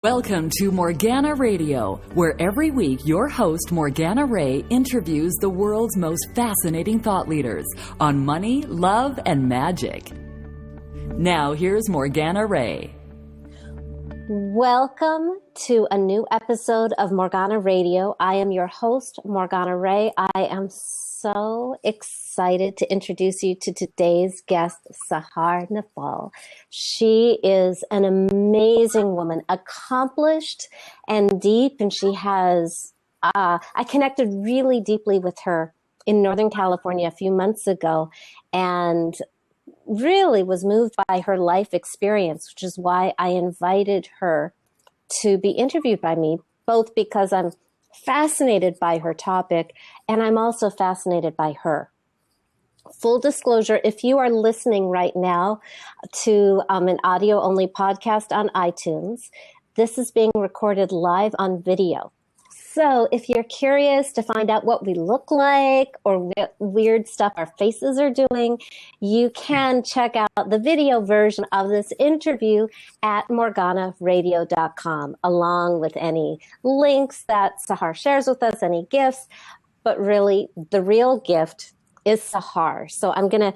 Welcome to Morgana Radio, where every week your host Morgana Ray interviews the world's most fascinating thought leaders on money, love, and magic. Now here's Morgana Ray. Welcome to a new episode of Morgana Radio. I am your host, Morgana Ray. I am so excited to introduce you to today's guest, Sahar Nefal. She is an amazing woman, accomplished and deep, and she has, I connected really deeply with her in Northern California a few months ago, and really was moved by her life experience, which is why I invited her to be interviewed by me, both because I'm fascinated by her topic and I'm also fascinated by her. Full disclosure, if you are listening right now to an audio-only podcast on iTunes, this is being recorded live on video. So if you're curious to find out what we look like or what weird stuff our faces are doing, you can check out the video version of this interview at morganaradio.com, along with any links that Sahar shares with us, any gifts. But really, the real gift is Sahar. So I'm gonna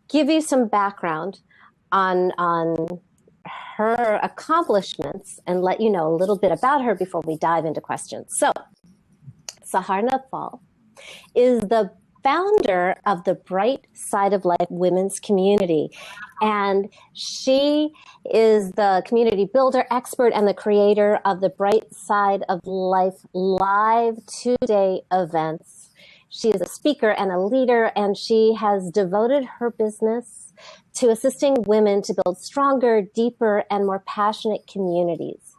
give you some background on her accomplishments and let you know a little bit about her before we dive into questions. So, Sahar Nefal is the founder of the Bright Side of Life Women's Community, and she is the community builder, expert, and the creator of the Bright Side of Life live 2-day events. She is a speaker and a leader, and she has devoted her business to assisting women to build stronger, deeper, and more passionate communities.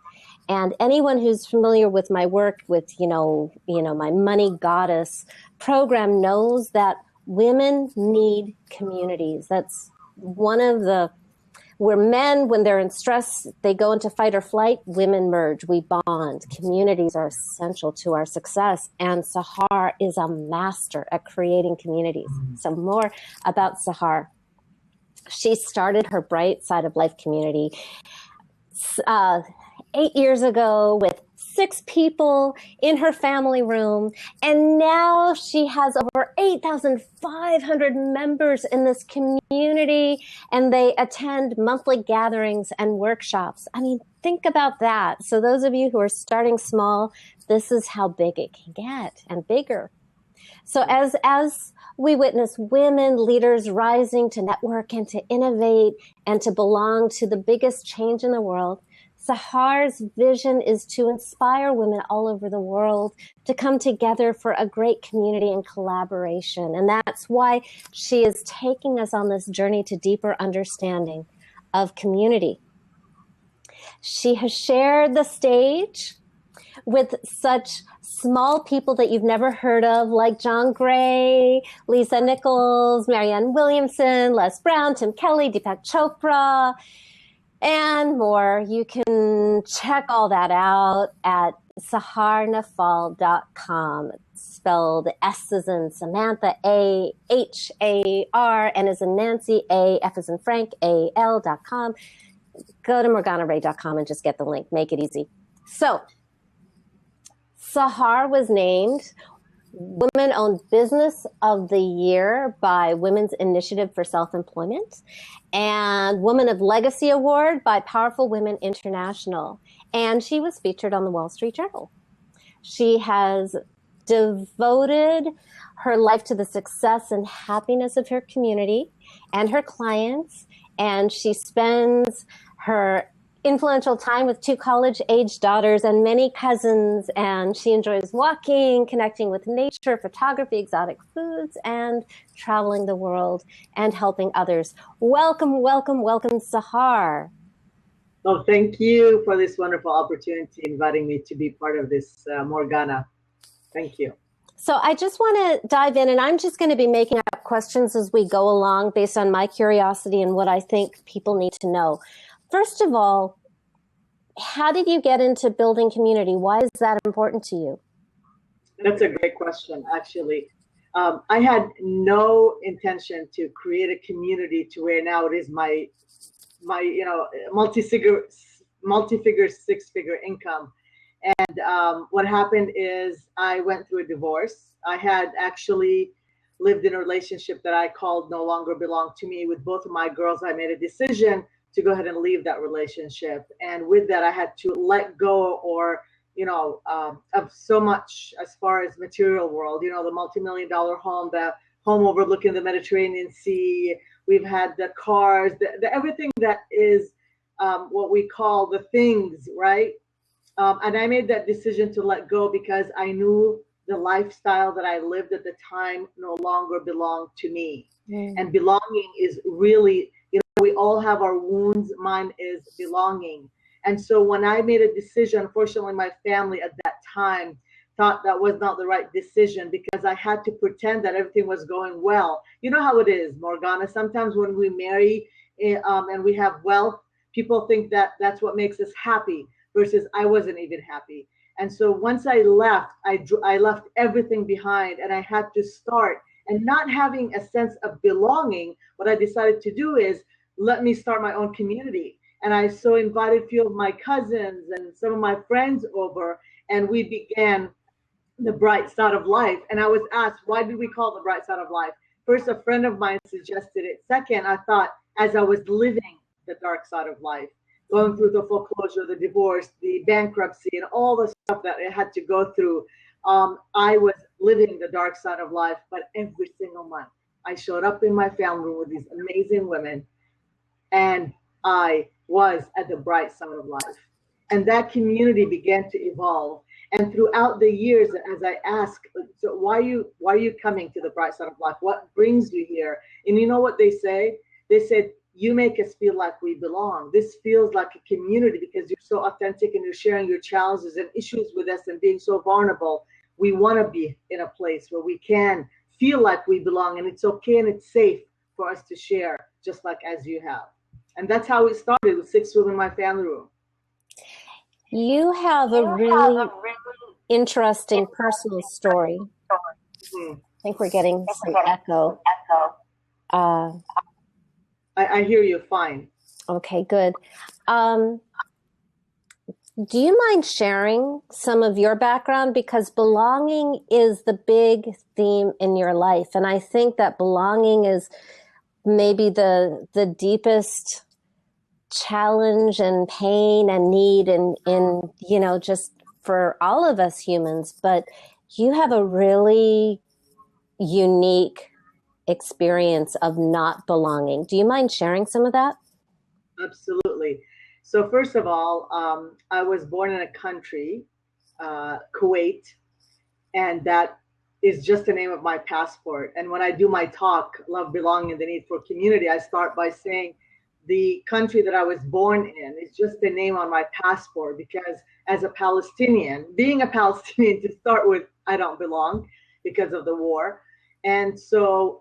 And anyone who's familiar with my work with, my Money Goddess program knows that women need communities. That's one of where men, when they're in stress, they go into fight or flight, women merge, we bond. Communities are essential to our success, and Sahar is a master at creating communities. So more about Sahar. She started her Bright Side of Life community 8 years ago with 6 people in her family room. And now she has over 8,500 members in this community, and they attend monthly gatherings and workshops. I mean, think about that. So those of you who are starting small, this is how big it can get and bigger. So as we witness women leaders rising to network and to innovate and to belong to the biggest change in the world, Sahar's vision is to inspire women all over the world to come together for a great community and collaboration. And that's why she is taking us on this journey to deeper understanding of community. She has shared the stage with such small people that you've never heard of, like John Gray, Lisa Nichols, Marianne Williamson, Les Brown, Tim Kelly, Deepak Chopra, and more. You can check all that out at saharnefal.com. It's spelled S as in Samantha, A, H, A, R, N as in Nancy, A, F as in Frank, A, L.com. Go to morganaray.com and just get the link. Make it easy. So, Sahar was named Women-Owned Business of the Year by Women's Initiative for Self-Employment and Woman of Legacy Award by Powerful Women International. And she was featured on the Wall Street Journal. She has devoted her life to the success and happiness of her community and her clients, and she spends her influential time with 2 college-age daughters and many cousins, and she enjoys walking, connecting with nature, photography, exotic foods, and traveling the world and helping others. Welcome, welcome, welcome, Sahar. Oh, thank you for this wonderful opportunity, inviting me to be part of this, Morgana. Thank you. So I just want to dive in, and I'm just going to be making up questions as we go along based on my curiosity and what I think people need to know. First of all, how did you get into building community? Why is that important to you? That's a great question, actually. I had no intention to create a community to where now it is my multi-figure, six-figure income. And what happened is I went through a divorce. I had actually lived in a relationship that I called no longer belonged to me with both of my girls. I made a decision to go ahead and leave that relationship. And with that, I had to let go or, of so much as far as material world, the multi-million-dollar home, the home overlooking the Mediterranean Sea. We've had the cars, the everything that is what we call the things, right? And I made that decision to let go because I knew the lifestyle that I lived at the time no longer belonged to me. And belonging is really, we all have our wounds. Mine is belonging. And so when I made a decision, unfortunately, my family at that time thought that was not the right decision because I had to pretend that everything was going well. You know how it is, Morgana. Sometimes when we marry and we have wealth, people think that that's what makes us happy versus I wasn't even happy. And so once I left, I left everything behind and I had to start. And not having a sense of belonging, what I decided to do is let me start my own community. And I so invited a few of my cousins and some of my friends over, and we began the bright side of life. And I was asked, why did we call it the bright side of life? First, a friend of mine suggested it. Second, I thought as I was living the dark side of life, going through the foreclosure, the divorce, the bankruptcy, and all the stuff that I had to go through, I was living the dark side of life. But every single month, I showed up in my family room with these amazing women, and I was at the bright side of life. And that community began to evolve. And throughout the years, as I asked, so why are you coming to the bright side of life? What brings you here? And you know what they say? They said, you make us feel like we belong. This feels like a community because you're so authentic and you're sharing your challenges and issues with us and being so vulnerable. We want to be in a place where we can feel like we belong, and it's okay and it's safe for us to share, just like as you have. And that's how it started with 6 women in my family room. You have a really interesting personal story. I think we're getting some echo. I hear you fine. Okay, good. Do you mind sharing some of your background? Because belonging is the big theme in your life. And I think that belonging is maybe the deepest challenge and pain and need in just for all of us humans. But you have a really unique experience of not belonging. Do you mind sharing some of that? Absolutely. So first of all, I was born in a country, Kuwait, and that is just the name of my passport. And when I do my talk, Love, Belonging, and the Need for Community, I start by saying the country that I was born in is just the name on my passport, because as a Palestinian, being a Palestinian to start with, I don't belong because of the war. And so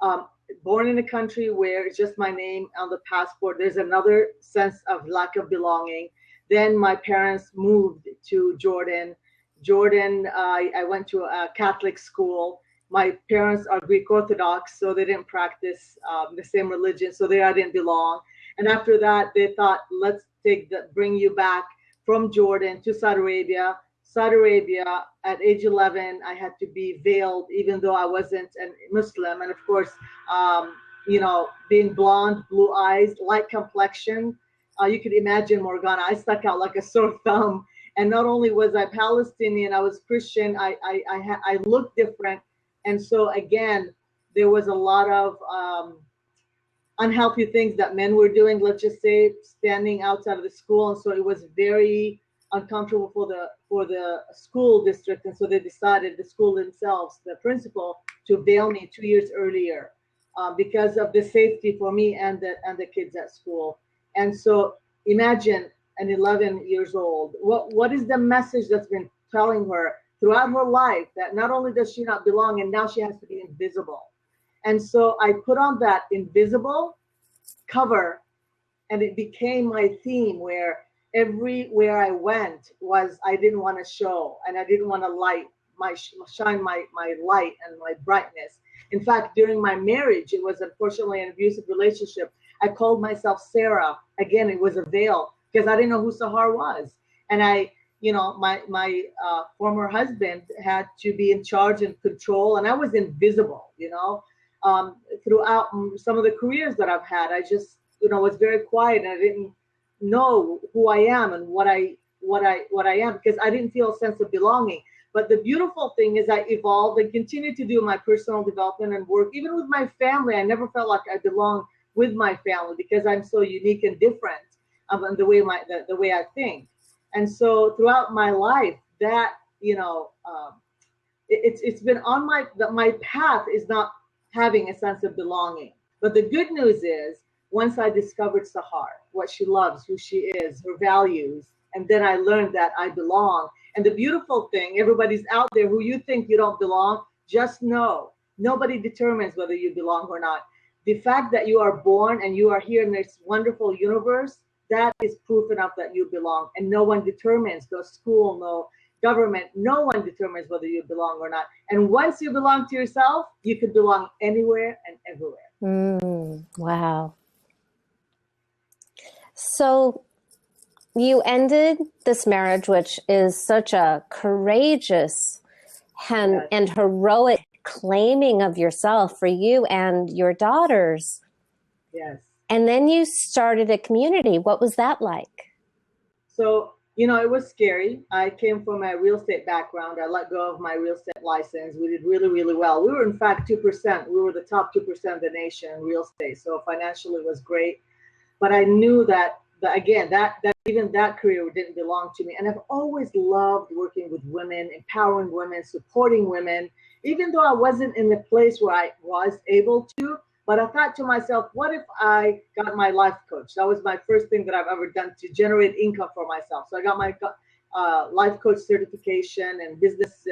born in a country where it's just my name on the passport, there's another sense of lack of belonging. Then my parents moved to Jordan. I went to a Catholic school. My parents are Greek Orthodox, so they didn't practice the same religion, so there I didn't belong. And after that, they thought, let's bring you back from Jordan to Saudi Arabia. Saudi Arabia, at age 11, I had to be veiled, even though I wasn't a Muslim. And of course, being blonde, blue eyes, light complexion, you could imagine, Morgana, I stuck out like a sore thumb. And not only was I Palestinian, I was Christian. I looked different. And so again, there was a lot of unhealthy things that men were doing, let's just say, standing outside of the school. And so it was very uncomfortable for the school district. And so they decided, the school themselves, the principal, to veil me 2 years earlier because of the safety for me and the kids at school. And so imagine an 11 years old. What is the message that's been telling her throughout her life, that not only does she not belong, and now she has to be invisible? And so I put on that invisible cover, and it became my theme, where everywhere I went was I didn't want to show, and I didn't want to shine my light and my brightness. In fact, during my marriage, it was unfortunately an abusive relationship. I called myself Sarah. Again, it was a veil. because I didn't know who Sahar was. And my former husband had to be in charge and control, and I was invisible, throughout some of the careers that I've had. I just, was very quiet, and I didn't know who I am and what I am, because I didn't feel a sense of belonging. But the beautiful thing is I evolved and continued to do my personal development and work. Even with my family, I never felt like I belonged with my family because I'm so unique and different, in the way I think. And so throughout my life, that it's been on my path is not having a sense of belonging. But the good news is, once I discovered Sahar, what she loves, who she is, her values, and then I learned that I belong. And the beautiful thing, everybody's out there who you think you don't belong, just know nobody determines whether you belong or not. The fact that you are born and you are here in this wonderful universe, that is proof enough that you belong. And no one determines, no school, no government, no one determines whether you belong or not. And once you belong to yourself, you can belong anywhere and everywhere. Wow. So you ended this marriage, which is such a courageous and heroic claiming of yourself for you and your daughters. Yes. And then you started a community. What was that like? So, it was scary. I came from a real estate background. I let go of my real estate license. We did really, really well. We were, in fact, 2%. We were the top 2% of the nation in real estate. So financially it was great. But I knew that again, that even that career didn't belong to me. And I've always loved working with women, empowering women, supporting women, even though I wasn't in the place where I was able to. But I thought to myself, what if I got my life coach? That was my first thing that I've ever done to generate income for myself. So I got my life coach certification and business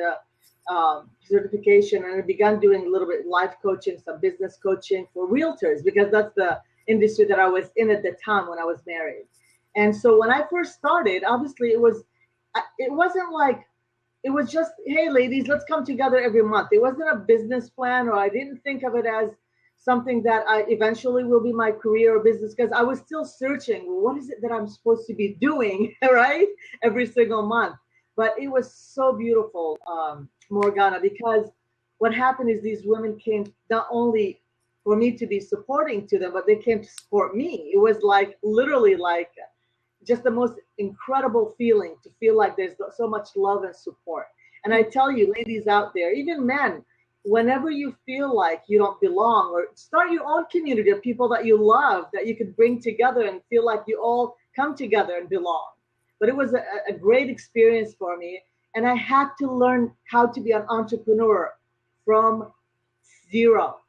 certification, and I began doing a little bit life coaching, some business coaching for realtors, because that's the industry that I was in at the time when I was married. And so when I first started, obviously it wasn't like, it was just, hey ladies, let's come together every month. It wasn't a business plan, or I didn't think of it as something that I eventually will be my career or business, because I was still searching, well, what is it that I'm supposed to be doing, right? Every single month. But it was so beautiful, Morgana, because what happened is these women came not only for me to be supporting to them, but they came to support me. It was like literally like just the most incredible feeling to feel like there's so much love and support. And I tell you, ladies out there, even men, whenever you feel like you don't belong, or start your own community of people that you love, that you could bring together and feel like you all come together and belong. But it was a great experience for me. And I had to learn how to be an entrepreneur from zero.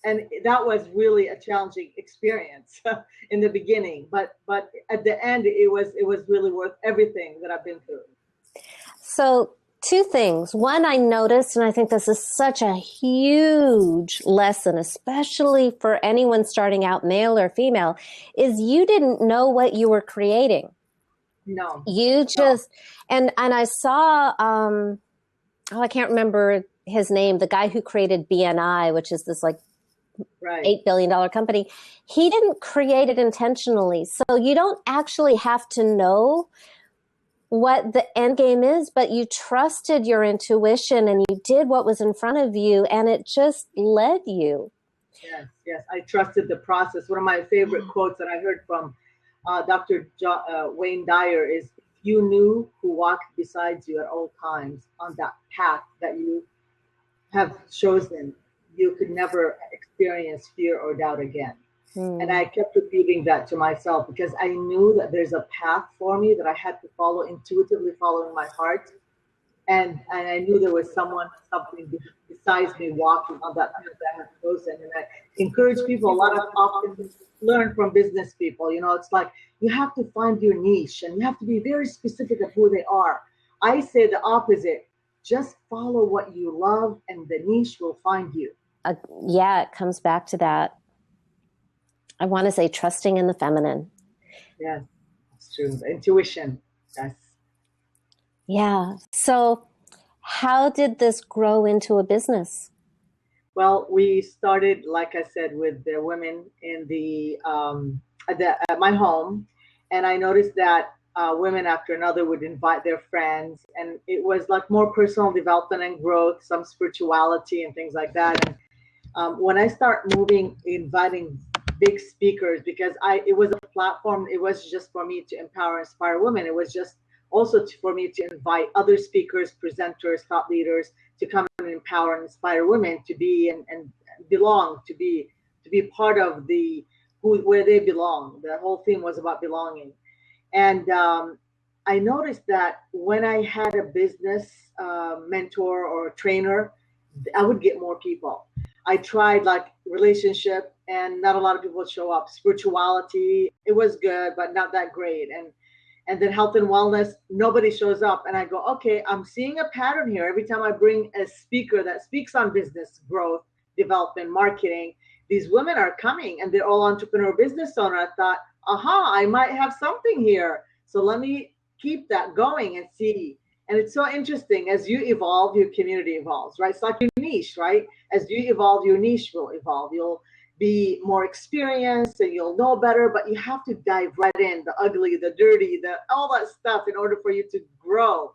And that was really a challenging experience in the beginning, but at the end, it was really worth everything that I've been through. So two things. One, I noticed, and I think this is such a huge lesson, especially for anyone starting out, male or female, is you didn't know what you were creating. No. You just, and I saw, I can't remember his name, the guy who created BNI, which is this like right. $8 billion company. He didn't create it intentionally. So you don't actually have to know what the end game is, but you trusted your intuition and you did what was in front of you, and it just led you. Yes. I trusted the process. One of my favorite quotes that I heard from Dr. Wayne Dyer is, if you knew who walked beside you at all times on that path that you have chosen, you could never experience fear or doubt again. And I kept repeating that to myself, because I knew that there's a path for me that I had to follow, intuitively following my heart. And I knew there was something besides me walking on that path that I had chosen. And I encourage people, a lot of often learn from business people, it's like, you have to find your niche and you have to be very specific of who they are. I say the opposite. Just follow what you love and the niche will find you. Yeah, it comes back to that. I want to say trusting in the feminine. Yes, it's true. Intuition. Yes. Yeah. So how did this grow into a business? Well, we started, like I said, with the women in at my home. And I noticed that women after another would invite their friends, and it was like more personal development and growth, some spirituality and things like that. And when I start moving, inviting big speakers, because it was a platform, it was just for me to empower, inspire women. It was just also for me to invite other speakers, presenters, thought leaders to come and empower and inspire women to be and belong, to be part of where they belong. The whole theme was about belonging. And I noticed that when I had a business mentor or trainer, I would get more people. I tried like relationship, and not a lot of people would show up. Spirituality, it was good, but not that great. And then health and wellness, nobody shows up. And I go, okay, I'm seeing a pattern here. Every time I bring a speaker that speaks on business growth, development, marketing, these women are coming and they're all entrepreneur business owner. I thought, aha, I might have something here. So let me keep that going and see. And it's so interesting. As you evolve, your community evolves, right? It's like your niche, right? As you evolve, your niche will evolve. You'll be more experienced and you'll know better, but you have to dive right in, the ugly, the dirty, all that stuff in order for you to grow.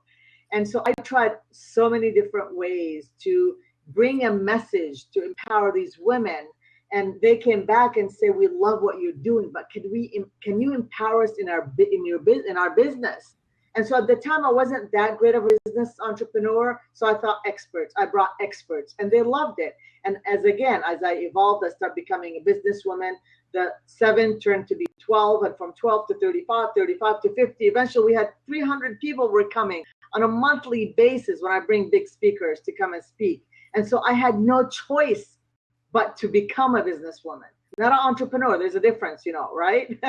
And so I tried so many different ways to bring a message to empower these women. And they came back and say, we love what you're doing, but can you empower us in our business? And so at the time, I wasn't that great of a business entrepreneur. So I thought experts. I brought experts and they loved it. And as I evolved, I started becoming a businesswoman. The 7 turned to be 12, and from 12 to 35, 35 to 50. Eventually, we had 300 people were coming on a monthly basis when I bring big speakers to come and speak. And so I had no choice but to become a businesswoman, not an entrepreneur. There's a difference, right?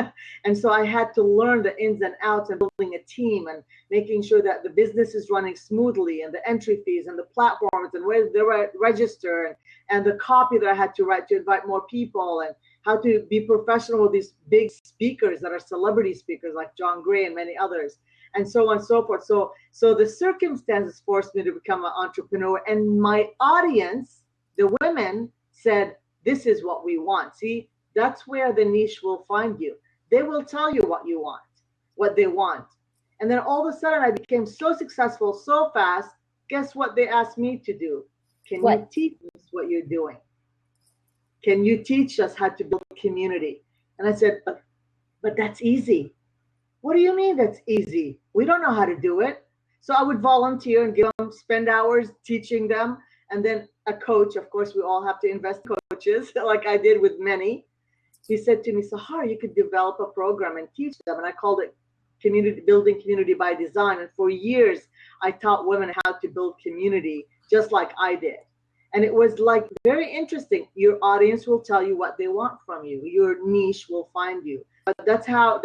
And so I had to learn the ins and outs and building a team and making sure that the business is running smoothly, and the entry fees and the platforms and where they register, and the copy that I had to write to invite more people, and how to be professional with these big speakers that are celebrity speakers like John Gray and many others, and so on and so forth. So the circumstances forced me to become an entrepreneur, and my audience, the women, said, this is what we want. See, that's where the niche will find you. They will tell you what you want, what they want. And then all of a sudden I became so successful so fast. Guess what they asked me to do? Can you teach us what you're doing? Can you teach us how to build a community? And I said, but that's easy. What do you mean that's easy? We don't know how to do it. So I would volunteer and spend hours teaching them. And then a coach, of course, we all have to invest in coaches, like I did with many. He said to me, Sahar, you could develop a program and teach them. And I called it Building Community by Design. And for years, I taught women how to build community, just like I did. And it was like very interesting. Your audience will tell you what they want from you. Your niche will find you. But that's how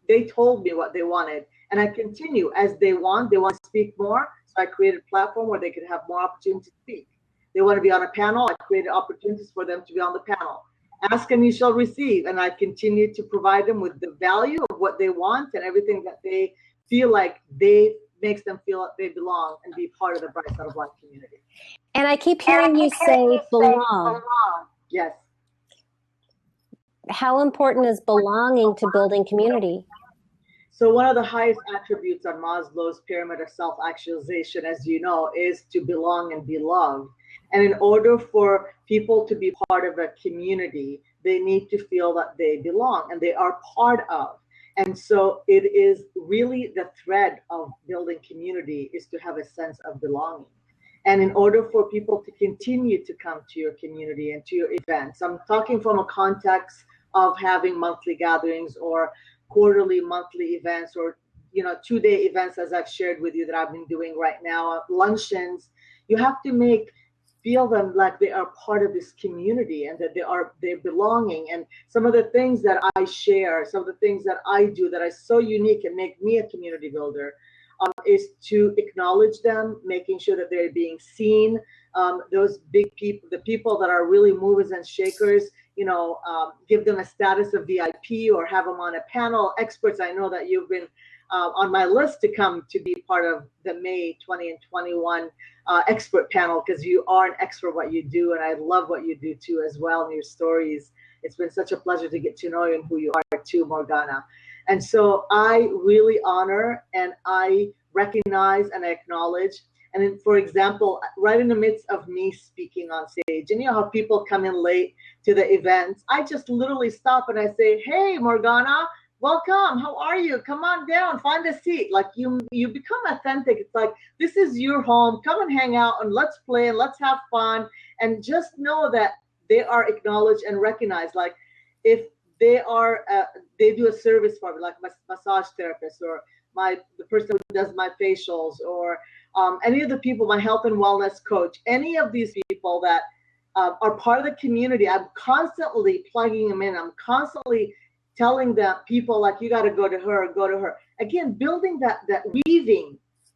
they told me what they wanted. And I continue as they want to speak more. So I created a platform where they could have more opportunity to speak. They want to be on a panel. I created opportunities for them to be on the panel. Ask and you shall receive. And I continue to provide them with the value of what they want and everything that they feel like makes them feel like they belong and be part of the Bright Side of Life community. And I keep hearing you say belong. Yes. How important is belonging to building community? So one of the highest attributes on Maslow's pyramid of self-actualization, as you know, is to belong and be loved. And in order for people to be part of a community, they need to feel that they belong and they are part of. And so it is really the thread of building community is to have a sense of belonging. And in order for people to continue to come to your community and to your events, I'm talking from a context of having monthly gatherings or quarterly, monthly events, or 2-day events, as I've shared with you that I've been doing right now, luncheons. You have to feel them like they are part of this community and that they're belonging. And some of the things that I share, some of the things that I do that are so unique and make me a community builder, is to acknowledge them, making sure that they're being seen. Those big people, the people that are really movers and shakers, give them a status of VIP or have them on a panel. Experts, I know that you've been on my list to come to be part of the May 20 and 21 expert panel, because you are an expert what you do, and I love what you do too as well, and your stories. It's been such a pleasure to get to know you and who you are too, Morgana. And so I really honor and I recognize and I acknowledge. And then, for example, right in the midst of me speaking on stage, and you know how people come in late to the events, I just literally stop and I say, "Hey, Morgana, welcome. How are you? Come on down, find a seat." Like you become authentic. It's like, this is your home. Come and hang out and let's play and let's have fun. And just know that they are acknowledged and recognized. Like if they are, they do a service for me, like my massage therapist or the person who does my facials, or any of the people, my health and wellness coach, any of these people that are part of the community, I'm constantly plugging them in. I'm constantly telling them, people, like, you got to go to her, go to her. Again, building that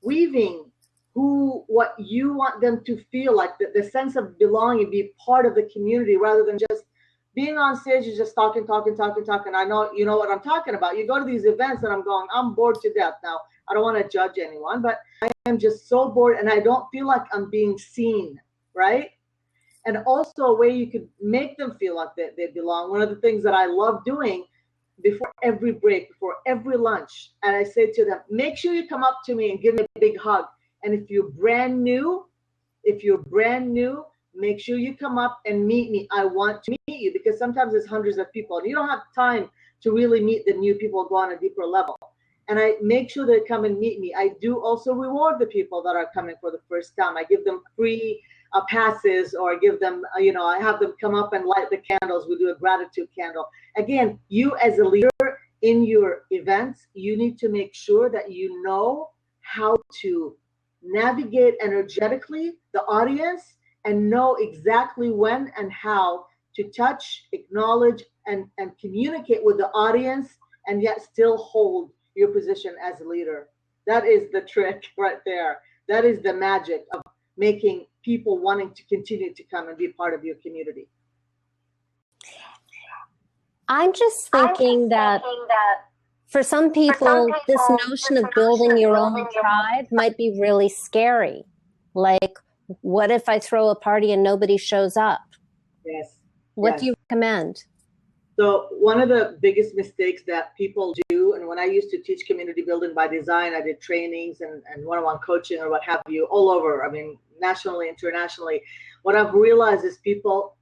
weaving what you want them to feel, like the sense of belonging, be part of the community rather than just being on stage and just talking. I know you know what I'm talking about. You go to these events and I'm bored to death now. I don't want to judge anyone, but I am just so bored and I don't feel like I'm being seen, right? And also a way you could make them feel like they belong. One of the things that I love doing before every break, before every lunch, and I say to them, make sure you come up to me and give me a big hug. And if you're brand new, make sure you come up and meet me. I want to meet you, because sometimes there's hundreds of people and you don't have time to really meet the new people, go on a deeper level. And I make sure they come and meet me. I do also reward the people that are coming for the first time. I give them free passes, or give them, I have them come up and light the candles. We do a gratitude candle. Again, you as a leader in your events, you need to make sure that you know how to navigate energetically the audience and know exactly when and how to touch, acknowledge, and communicate with the audience, and yet still hold your position as a leader. That is the trick right there. That is the magic of making people wanting to continue to come and be part of your community. I'm just thinking that for some people, this notion of building your own tribe might be really scary. Like, what if I throw a party and nobody shows up? Yes. What do you recommend? So one of the biggest mistakes that people do, and when I used to teach community building by design, I did trainings and one-on-one coaching or what have you all over, I mean, nationally, internationally, what I've realized is people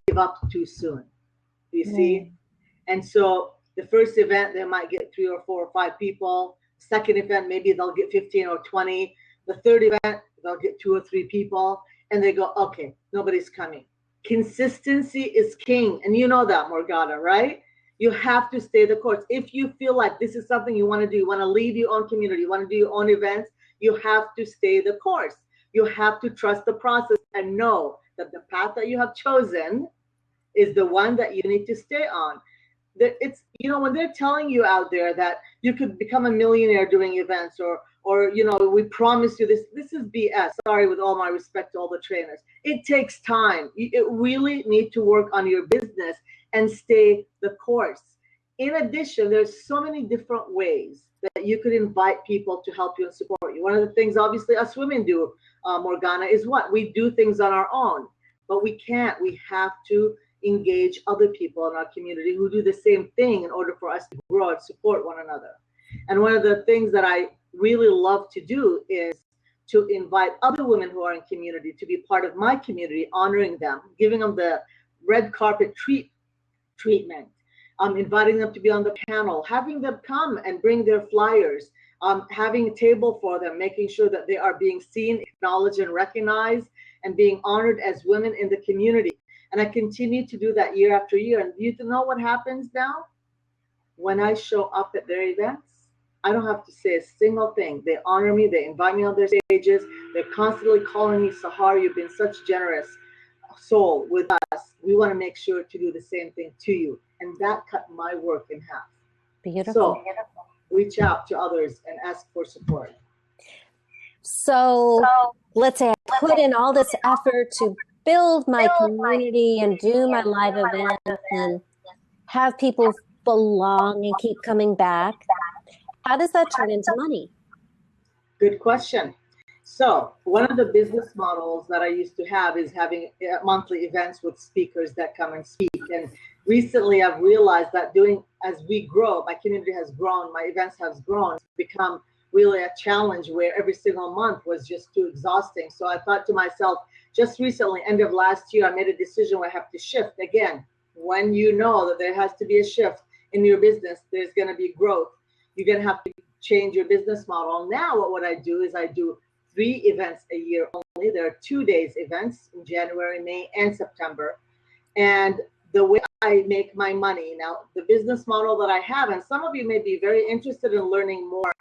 give up too soon, you see? And so the first event, they might get 3 or 4 or 5 people. Second event, maybe they'll get 15 or 20. The third event, they'll get 2 or 3 people, and they go, okay, nobody's coming. Consistency is king, and you know that, Morgana, right? You have to stay the course. If you feel like this is something you want to do, you want to lead your own community, you want to do your own events, you have to stay the course. You have to trust the process and know that the path that you have chosen is the one that you need to stay on. It's, when they're telling you out there that you could become a millionaire doing events, or we promise you this is BS. Sorry, with all my respect to all the trainers. It takes time. You really need to work on your business and stay the course. In addition, there's so many different ways that you could invite people to help you and support you. One of the things, obviously, us women do, Morgana, is what? We do things on our own, but we can't. We have to engage other people in our community who do the same thing in order for us to grow and support one another. And one of the things that I really love to do is to invite other women who are in community to be part of my community, honoring them, giving them the red carpet treatment, inviting them to be on the panel, having them come and bring their flyers, having a table for them, making sure that they are being seen, acknowledged, and recognized, and being honored as women in the community. And I continue to do that year after year. And you know what happens now? When I show up at their events, I don't have to say a single thing. They honor me. They invite me on their stages. They're constantly calling me, Sahar, you've been such generous soul with us. We want to make sure to do the same thing to you. And that cut my work in half. Beautiful. So reach out to others and ask for support. So let's say I put in all this effort to build my community and do my live events and have people belong and keep coming back. How does that turn into money? Good question. So one of the business models that I used to have is having monthly events with speakers that come and speak. And recently I've realized that doing as we grow, my community has grown, my events has grown, it's become really a challenge where every single month was just too exhausting. So I thought to myself, just recently, end of last year, I made a decision where I have to shift again. When you know that there has to be a shift in your business, there's going to be growth. You're going to have to change your business model. Now, what I do is I do 3 events a year only. There are 2 days events in January, May, and September. And the way I make my money now, the business model that I have, and some of you may be very interested in learning more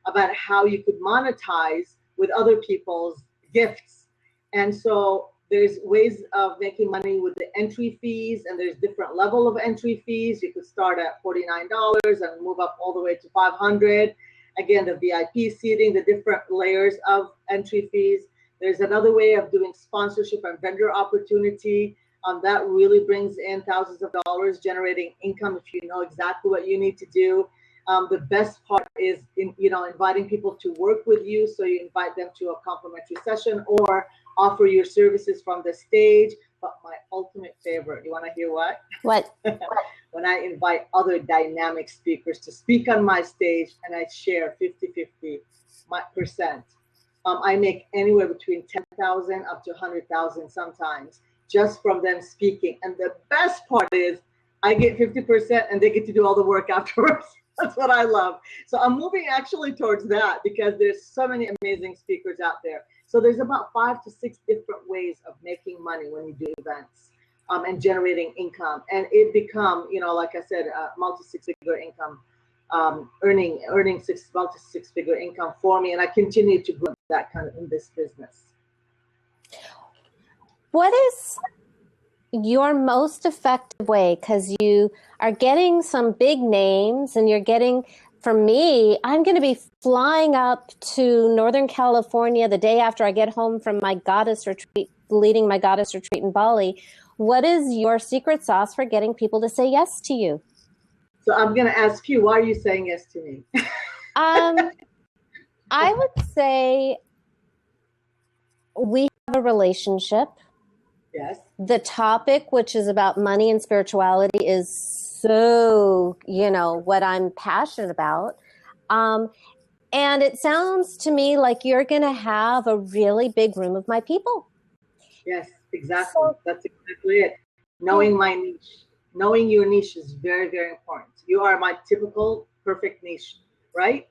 about how you could monetize with other people's gifts. And so there's ways of making money with the entry fees, and there's different level of entry fees. You could start at $49 and move up all the way to $500. Again, the VIP seating, the different layers of entry fees. There's another way of doing sponsorship and vendor opportunity. That really brings in thousands of dollars, generating income if you know exactly what you need to do. The best part is inviting people to work with you. So you invite them to a complimentary session or offer your services from the stage. But my ultimate favorite, you want to hear what? What? When I invite other dynamic speakers to speak on my stage and I share 50-50 percent. I make anywhere between 10,000 up to 100,000 sometimes just from them speaking. And the best part is I get 50% and they get to do all the work afterwards. That's what I love. So I'm moving actually towards that because there's so many amazing speakers out there. So there's about 5 to 6 different ways of making money when you do events and generating income. And it become, like I said, multi-6-figure income, earning multi-6-figure income for me. And I continue to grow that kind of in this business. What is your most effective way? Because you are getting some big names and you're getting, for me, I'm going to be flying up to Northern California the day after I get home from my goddess retreat, leading my goddess retreat in Bali. What is your secret sauce for getting people to say yes to you? So I'm going to ask you, why are you saying yes to me? I would say we have a relationship. Yes. The topic, which is about money and spirituality, is so, what I'm passionate about. And it sounds to me like you're going to have a really big room of my people. Yes, exactly. That's exactly it. Knowing my niche, knowing your niche is very, very important. You are my typical perfect niche, right?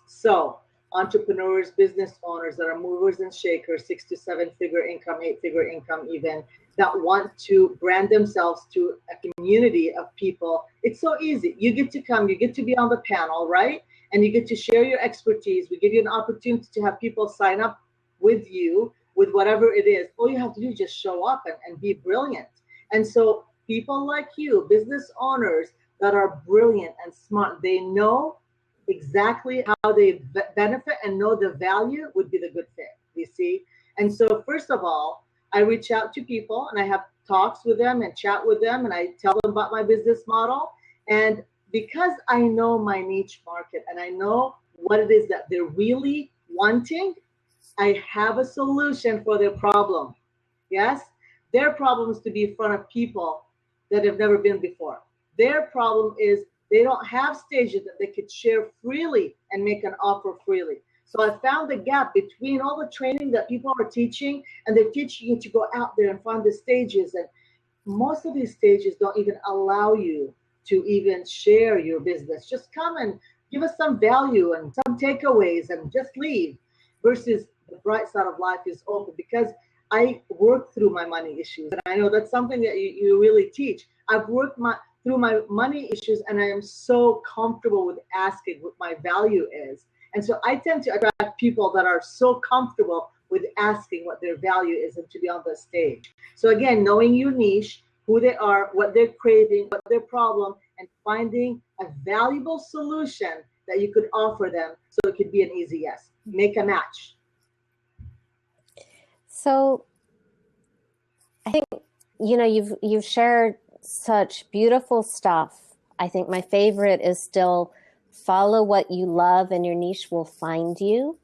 So entrepreneurs, business owners that are movers and shakers, 6 to 7-figure income, 8-figure income even, that want to brand themselves to a community of people. It's so easy. You get to come, you get to be on the panel, right? And you get to share your expertise. We give you an opportunity to have people sign up with you with whatever it is. All you have to do is just show up and be brilliant. And so people like you, business owners that are brilliant and smart, they know exactly how they benefit and know the value would be the good fit, you see? And so first of all, I reach out to people and I have talks with them and chat with them and I tell them about my business model. And because I know my niche market and I know what it is that they're really wanting, I have a solution for their problem. Yes? Their problem is to be in front of people that have never been before. Their problem is they don't have stages that they could share freely and make an offer freely. So I found the gap between all the training that people are teaching, and they're teaching you to go out there and find the stages. And most of these stages don't even allow you to even share your business. Just come and give us some value and some takeaways and just leave. Versus the bright side of life is open, because I work through my money issues. And I know that's something that you really teach. I've worked through my money issues, and I am so comfortable with asking what my value is. And so I tend to attract people that are so comfortable with asking what their value is and to be on the stage. So again, knowing your niche, who they are, what they're craving, what their problem, and finding a valuable solution that you could offer them so it could be an easy yes. Make a match. So I think, you've shared such beautiful stuff. I think my favorite is still follow what you love and your niche will find you.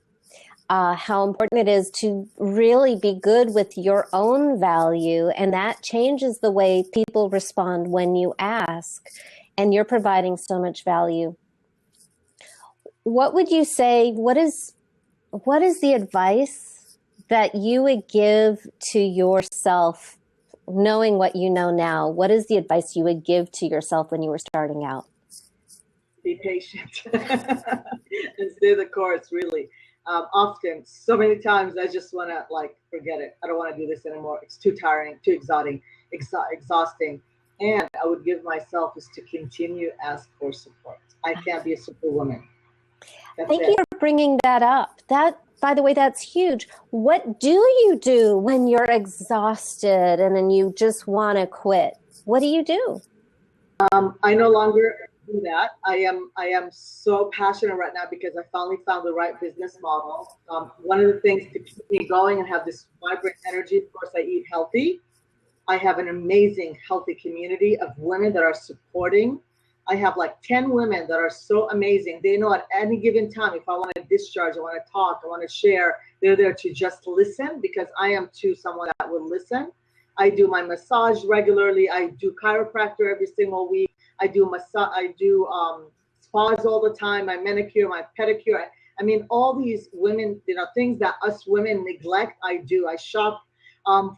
How important it is to really be good with your own value, and that changes the way people respond when you ask. and you're providing so much value. What would you say, what is the advice that you would give to yourself, knowing what you know now? What is the advice you would give to yourself when you were starting out? Be patient and stay the course, really. Often, so many times, I just want to forget it. I don't want to do this anymore. It's too tiring, too exhausting. And I would give myself is to continue ask for support. I can't be a superwoman. Thank you for bringing that up. That, by the way, that's huge. What do you do when you're exhausted and then you just want to quit? What do you do? I no longer do that. I am so passionate right now because I finally found the right business model. One of the things to keep me going and have this vibrant energy, of course, I eat healthy. I have an amazing, healthy community of women that are supporting. I have 10 women that are so amazing. They know at any given time, if I want to discharge, I want to talk, I want to share, they're there to just listen, because I am too someone that will listen. I do my massage regularly. I do chiropractor every single week. I do spas all the time. My manicure, my pedicure. I mean, all these women, things that us women neglect, I do. I shop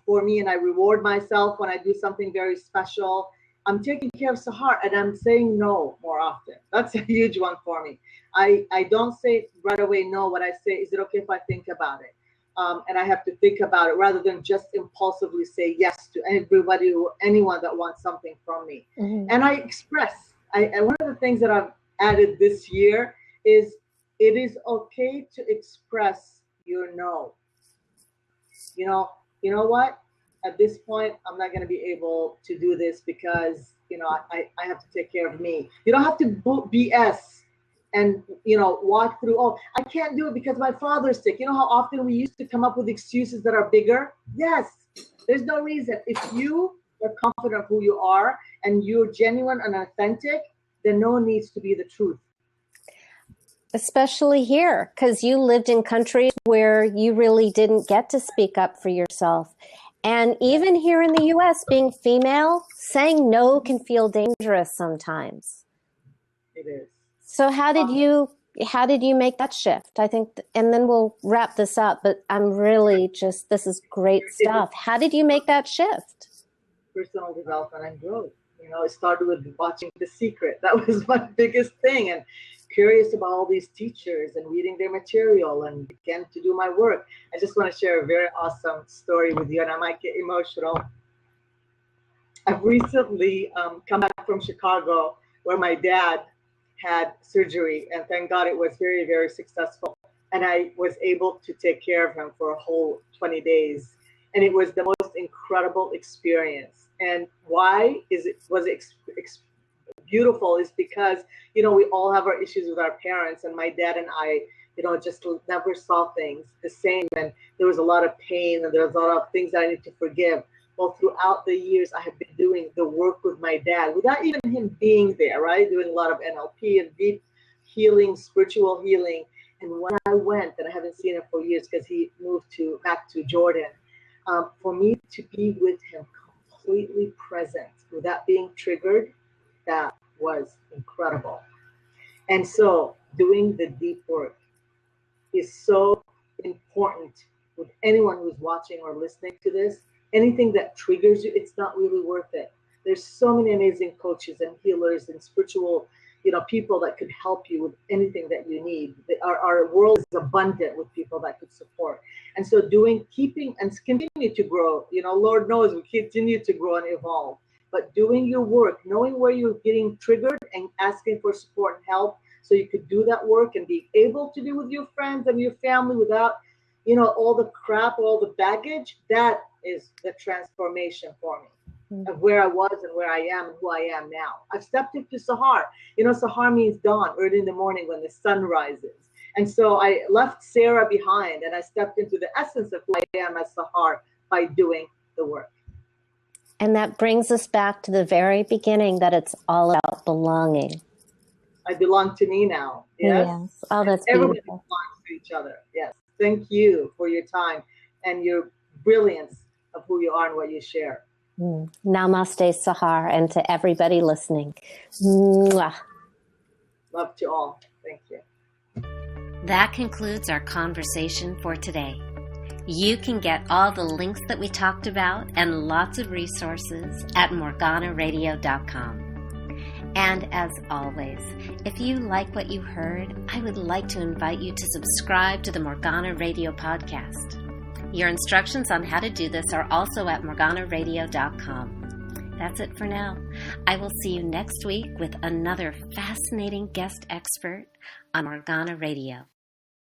for me, and I reward myself when I do something very special. I'm taking care of Sahar, and I'm saying no more often. That's a huge one for me. I don't say right away no. What I say, is it okay if I think about it? And I have to think about it rather than just impulsively say yes to everybody or anyone that wants something from me. Mm-hmm. And I express. And one of the things that I've added this year is it is okay to express your no. You know what? At this point, I'm not going to be able to do this because, I have to take care of me. You don't have to BS and, walk through, oh, I can't do it because my father's sick. You know how often we used to come up with excuses that are bigger? Yes, there's no reason. If you are confident of who you are and you're genuine and authentic, then no one needs to be the truth. Especially here, because you lived in countries where you really didn't get to speak up for yourself. And even here in the U.S., being female, saying no can feel dangerous sometimes. It is. So how did you make that shift? I think, and then we'll wrap this up, but I'm really this is great stuff. How did you make that shift? Personal development and growth. It started with watching The Secret. That was my biggest thing. And curious about all these teachers and reading their material and began to do my work. I just want to share a very awesome story with you, and I might get emotional. I've recently come back from Chicago, where my dad had surgery, and thank God it was very, very successful. And I was able to take care of him for a whole 20 days. And it was the most incredible experience. And why was it beautiful is because, we all have our issues with our parents, and my dad and I, just never saw things the same. And there was a lot of pain, and there was a lot of things that I need to forgive. Well, throughout the years, I have been doing the work with my dad without even him being there, right? Doing a lot of NLP and deep healing, spiritual healing. And when I went, and I haven't seen him for years because he moved back to Jordan, for me to be with him completely present without being triggered, that was incredible. And so doing the deep work is so important with anyone who's watching or listening to this. Anything that triggers you, it's not really worth it. There's so many amazing coaches and healers and spiritual, people that could help you with anything that you need. Our world is abundant with people that could support. And so keeping and continue to grow, Lord knows we continue to grow and evolve. But doing your work, knowing where you're getting triggered and asking for support and help so you could do that work and be able to be with your friends and your family without, all the crap, all the baggage, that is the transformation for me of where I was and where I am and who I am now. I've stepped into Sahar. Sahar means dawn, early in the morning when the sun rises. And so I left Sarah behind and I stepped into the essence of who I am as Sahar by doing the work. And that brings us back to the very beginning, that it's all about belonging. I belong to me now. Yes. Oh, that's Everybody beautiful. belongs to each other. Yes. Thank you for your time and your brilliance of who you are and what you share. Namaste, Sahar, and to everybody listening. Mwah. Love to all. Thank you. That concludes our conversation for today. You can get all the links that we talked about and lots of resources at morganaradio.com. And as always, if you like what you heard, I would like to invite you to subscribe to the Morgana Radio podcast. Your instructions on how to do this are also at morganaradio.com. That's it for now. I will see you next week with another fascinating guest expert on Morgana Radio.